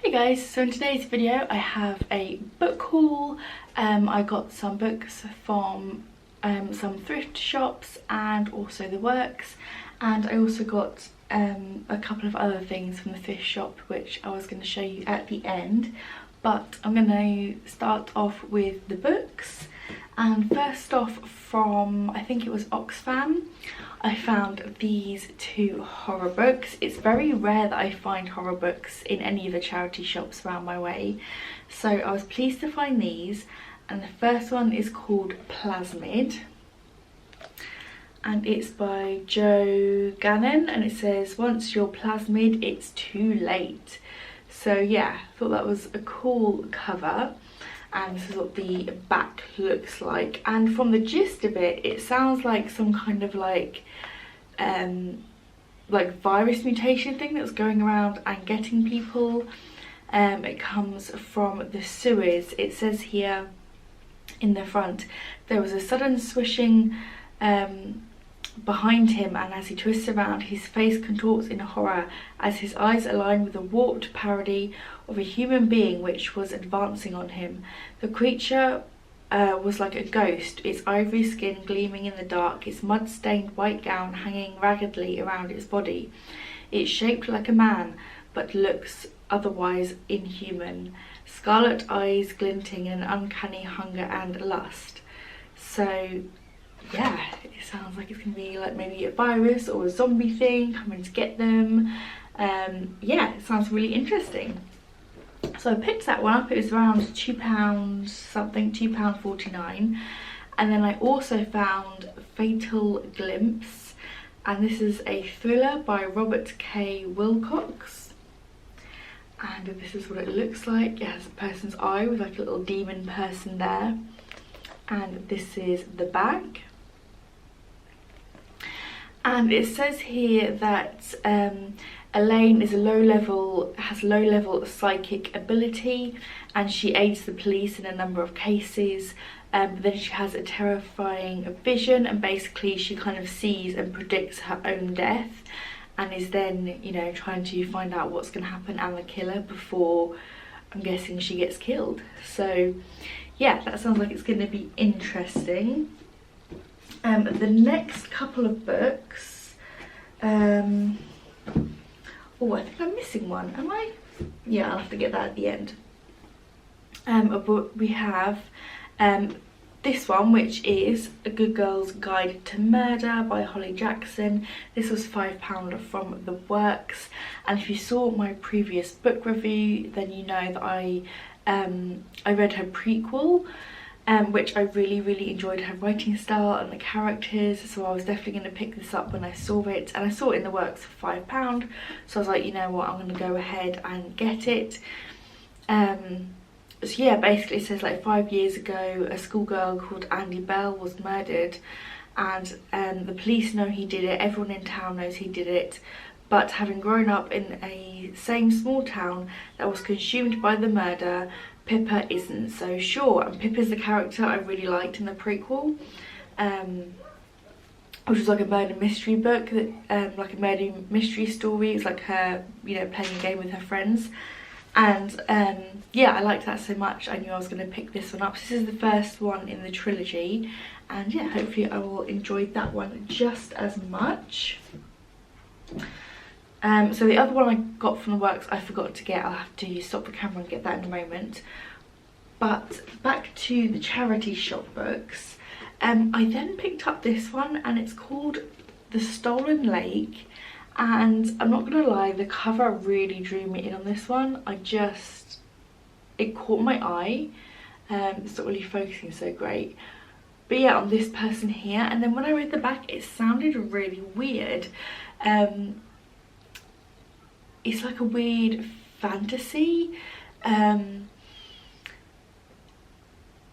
Hey guys, so in today's video I have a book haul. I got some books from some thrift shops and also the works, and I also got a couple of other things from the thrift shop which I was going to show you at the end, but I'm going to start off with the books. And first off, from I think it was Oxfam, I found these two horror books. It's very rare that I find horror books in any of the charity shops around my way, so I was pleased to find these. And the first one is called Plasmid, and it's by Joe Gannon, and it says, "Once you're plasmid, it's too late." So yeah, I thought that was a cool cover. And this is what the back looks like, and from the gist of it, it sounds like some kind of like virus mutation thing that's going around and getting people. It comes from the sewers. It says here in the front, there was a sudden swishing behind him, and as he twists around, his face contorts in horror as his eyes align with a warped parody of a human being which was advancing on him. The creature was like a ghost, its ivory skin gleaming in the dark, its mud-stained white gown hanging raggedly around its body. It's shaped like a man, but looks otherwise inhuman, scarlet eyes glinting in an uncanny hunger and lust. So yeah, it sounds like it's gonna be like maybe a virus or a zombie thing coming to get them. Yeah, it sounds really interesting. So I picked that one up. It was around £2 something, £2.49. And then I also found Fatal Glimpse, and this is a thriller by Robert K. Wilcox. And this is what it looks like. It has a person's eye with like a little demon person there. And this is the back. And it says here that Elaine is has low level psychic ability, and she aids the police in a number of cases. But then she has a terrifying vision, and basically she kind of sees and predicts her own death, and is then, you know, trying to find out what's going to happen and the killer before, I'm guessing, she gets killed. So yeah, that sounds like it's going to be interesting. The next couple of books, oh, I think I'm missing one, am I? Yeah, I'll have to get that at the end. But we have this one, which is A Good Girl's Guide to Murder by Holly Jackson. This was £5 from the works, and if you saw my previous book review, then you know that I read her prequel, which I really enjoyed her writing style and the characters, so I was definitely going to pick this up when I saw it, and I saw it in the works for £5, so I was like, you know what, I'm going to go ahead and get it. So yeah, basically it says like 5 years ago, a schoolgirl called Andy Bell was murdered, and the police know he did it, everyone in town knows he did it, but having grown up in a same small town that was consumed by the murder, Pippa isn't so sure. And Pippa's the character I really liked in the prequel, which was like a murder mystery book, that like a murder mystery story. It was like her, you know, playing a game with her friends, and yeah, I liked that so much I knew I was going to pick this one up. This is the first one in the trilogy, and yeah, hopefully I will enjoy that one just as much. So the other one I got from the works I forgot to get. I'll have to stop the camera and get that in a moment. But back to the charity shop books. I then picked up this one, and it's called The Stolen Lake. And I'm not gonna lie, the cover really drew me in on this one. It caught my eye. It's not really focusing so great. But yeah, on this person here. And then when I read the back, it sounded really weird. It's like a weird fantasy.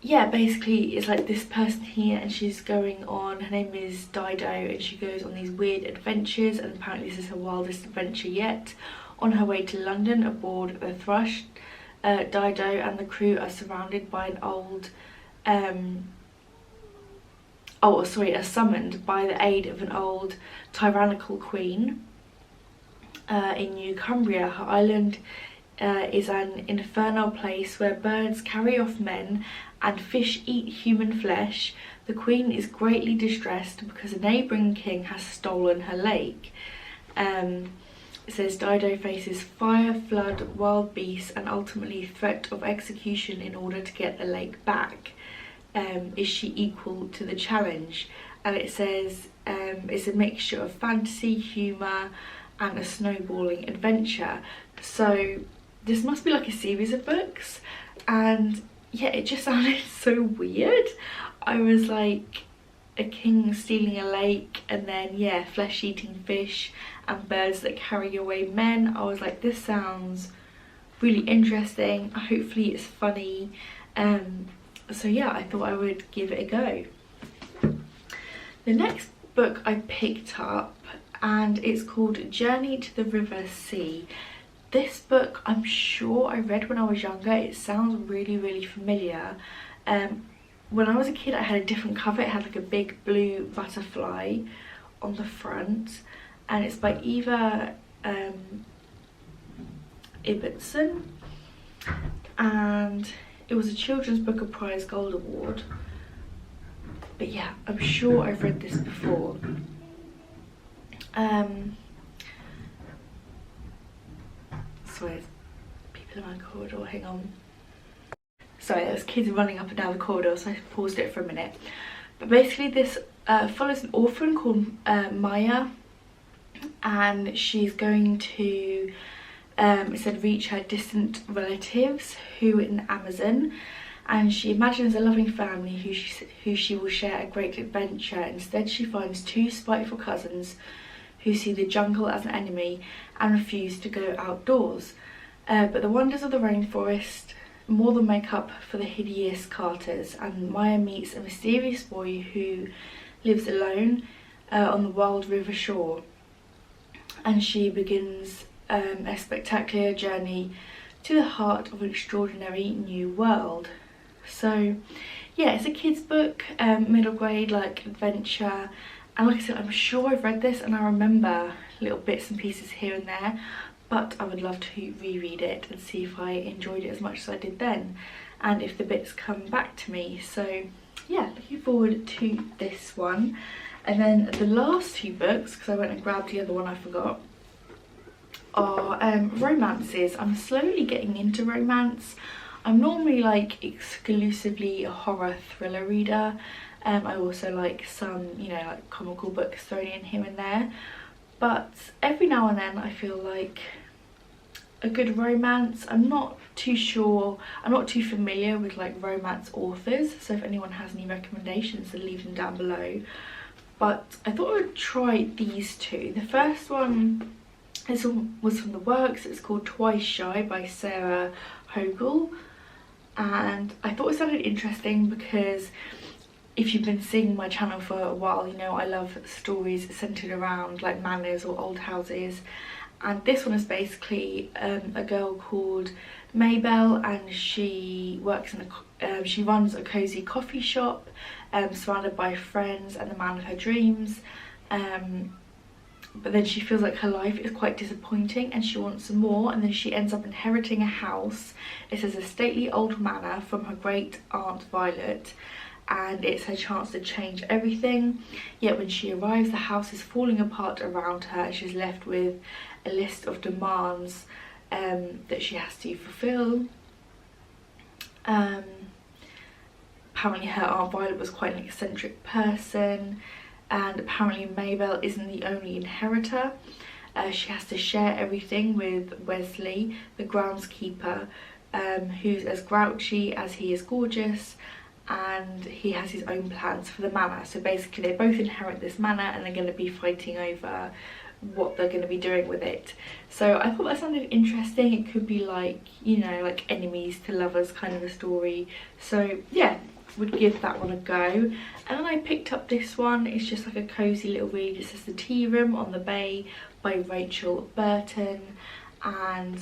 Yeah, basically it's like this person here, and she's going on, her name is Dido, and she goes on these weird adventures, and apparently this is her wildest adventure yet. On her way to London aboard the Thrush, Dido and the crew are surrounded by an old are summoned by the aid of an old tyrannical queen in New Cumbria. Her island is an infernal place where birds carry off men and fish eat human flesh. The queen is greatly distressed because a neighbouring king has stolen her lake. It says Dido faces fire, flood, wild beasts and ultimately threat of execution in order to get the lake back. Is she equal to the challenge? And it says it's a mixture of fantasy, humour and a snowballing adventure. So this must be like a series of books, and yeah, it just sounded so weird. I was like, a king stealing a lake, and then yeah, flesh-eating fish and birds that carry away men. I was like, this sounds really interesting. Hopefully it's funny. So yeah, I thought I would give it a go. The next book I picked up, and it's called Journey to the River Sea. This book I'm sure I read when I was younger. It sounds really familiar. When I was a kid I had a different cover. It had like a big blue butterfly on the front, and it's by Eva Ibbotson, and it was a Children's Booker Prize Gold Award. But yeah, I'm sure I've read this before. Sorry, people in my corridor, hang on. Sorry, there's kids running up and down the corridor, so I paused it for a minute. But basically this follows an orphan called Maya, and she's going to it said reach her distant relatives who in the Amazon, and she imagines a loving family who she will share a great adventure. Instead she finds two spiteful cousins who see the jungle as an enemy and refuse to go outdoors. But the wonders of the rainforest more than make up for the hideous Carters, and Maya meets a mysterious boy who lives alone on the wild river shore, and she begins a spectacular journey to the heart of an extraordinary new world. So yeah, it's a kids book, middle grade, like adventure, and like I said, I'm sure I've read this and I remember little bits and pieces here and there, but I would love to reread it and see if I enjoyed it as much as I did then, and if the bits come back to me. So yeah, looking forward to this one. And then the last two books, because I went and grabbed the other one I forgot, are romances. I'm slowly getting into romance. I'm normally like exclusively a horror thriller reader. I also like some, you know, like comical books thrown in here and there, but every now and then I feel like a good romance. I'm not too sure, I'm not too familiar with like romance authors, so if anyone has any recommendations then leave them down below. But I thought I would try these two. The first one, this one was from the works. It's called Twice Shy by Sarah Hogle, and I thought it sounded interesting because if you've been seeing my channel for a while, you know I love stories centered around like manors or old houses, and this one is basically a girl called Mabel, and she works in she runs a cozy coffee shop surrounded by friends and the man of her dreams, but then she feels like her life is quite disappointing and she wants some more, and then she ends up inheriting a house. It says a stately old manor from her great aunt Violet, and it's her chance to change everything. Yet when she arrives, the house is falling apart around her and she's left with a list of demands that she has to fulfill. Apparently her Aunt Violet was quite an eccentric person, and apparently Mabel isn't the only inheritor. She has to share everything with Wesley, the groundskeeper, who's as grouchy as he is gorgeous, and he has his own plans for the manor. So basically they both inherit this manor and they're going to be fighting over what they're going to be doing with it. So I thought that sounded interesting. It could be like, you know, like enemies to lovers kind of a story. So yeah, would give that one a go. And then I picked up this one. It's just like a cozy little read. It says The Tea Room on the Bay by Rachel Burton, and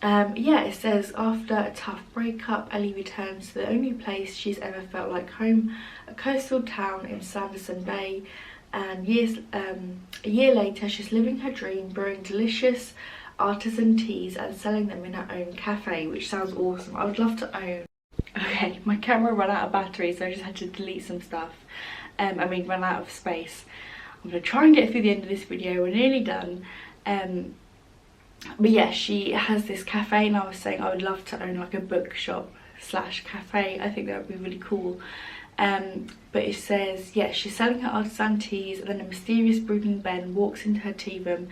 yeah, it says after a tough breakup, Ellie returns to the only place she's ever felt like home, a coastal town in Sanderson Bay, and a year later she's living her dream, brewing delicious artisan teas and selling them in her own cafe, which sounds awesome. I would love to own. Okay, my camera ran out of battery, so I just had to delete some stuff. Run out of space. I'm going to try and get through the end of this video. We're nearly done. But yeah, she has this cafe, and I was saying I would love to own like a bookshop slash cafe. I think that would be really cool. But it says, yeah, she's selling her artisan teas, and then a mysterious brooding Ben walks into her tea room.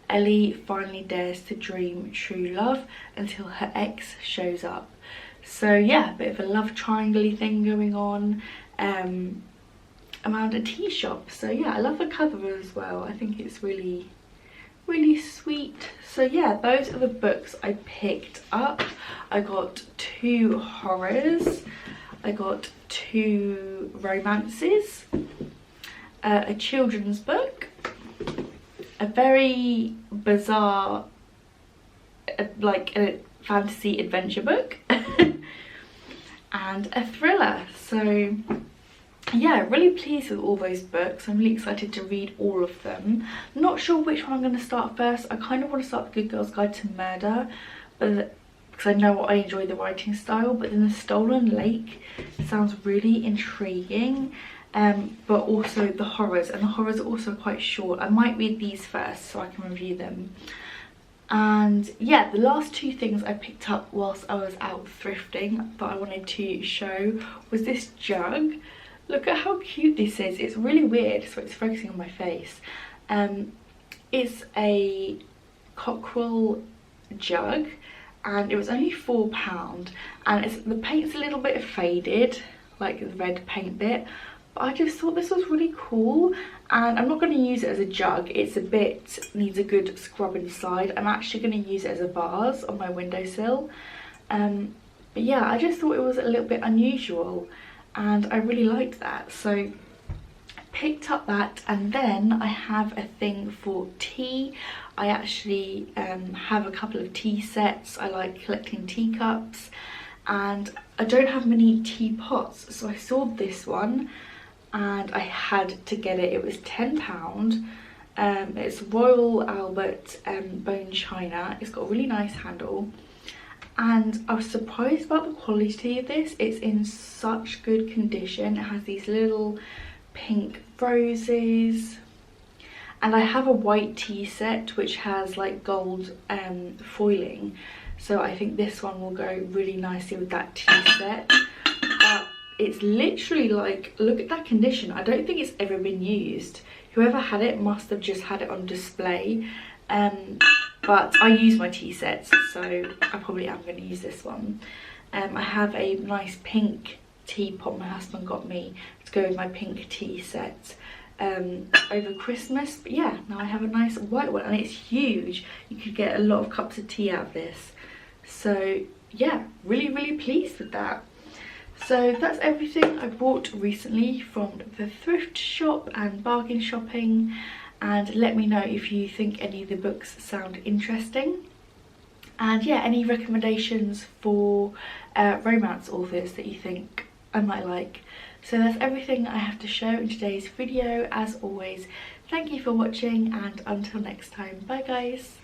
Ellie finally dares to dream true love until her ex shows up. So yeah, a bit of a love triangle-y thing going on around a tea shop. So yeah, I love the cover as well. I think it's really, really sweet. So yeah, those are the books I picked up. I got 2 horrors, I got 2 romances, a children's book, a very bizarre like a fantasy adventure book and a thriller. So yeah, really pleased with all those books. I'm really excited to read all of them. Not sure which one I'm going to start first. I kind of want to start The Good Girl's Guide to Murder, but because I know I enjoy the writing style, but then The Stolen Lake sounds really intriguing. But also the horrors, and the horrors are also quite short. I might read these first so I can review them. And yeah, the last 2 things I picked up whilst I was out thrifting that I wanted to show was this jug. Look at how cute this is. It's really weird, so it's focusing on my face. It's a cockerel jug, and it was only £4, and the paint's a little bit faded, like the red paint bit, but I just thought this was really cool. And I'm not going to use it as a jug. It's needs a good scrub inside. I'm actually going to use it as a vase on my windowsill. But yeah, I just thought it was a little bit unusual, and I really liked that, so I picked up that. And then I have a thing for tea. I actually have a couple of tea sets. I like collecting teacups, and I don't have many teapots, so I saw this one and I had to get it. It was £10. It's Royal Albert bone china. It's got a really nice handle, and I was surprised about the quality of this. It's in such good condition. It has these little pink roses, and I have a white tea set which has like gold foiling, so I think this one will go really nicely with that tea set. But it's literally like, look at that condition. I don't think it's ever been used. Whoever had it must have just had it on display. But I use my tea sets, so I probably am going to use this one. I have a nice pink teapot my husband got me to go with my pink tea set over Christmas. But yeah, now I have a nice white one, and it's huge. You could get a lot of cups of tea out of this. So yeah, really, really pleased with that. So that's everything I bought recently from the thrift shop and bargain shopping. And let me know if you think any of the books sound interesting. And yeah, any recommendations for romance authors that you think I might like. So that's everything I have to show in today's video. As always, thank you for watching, and until next time, bye guys.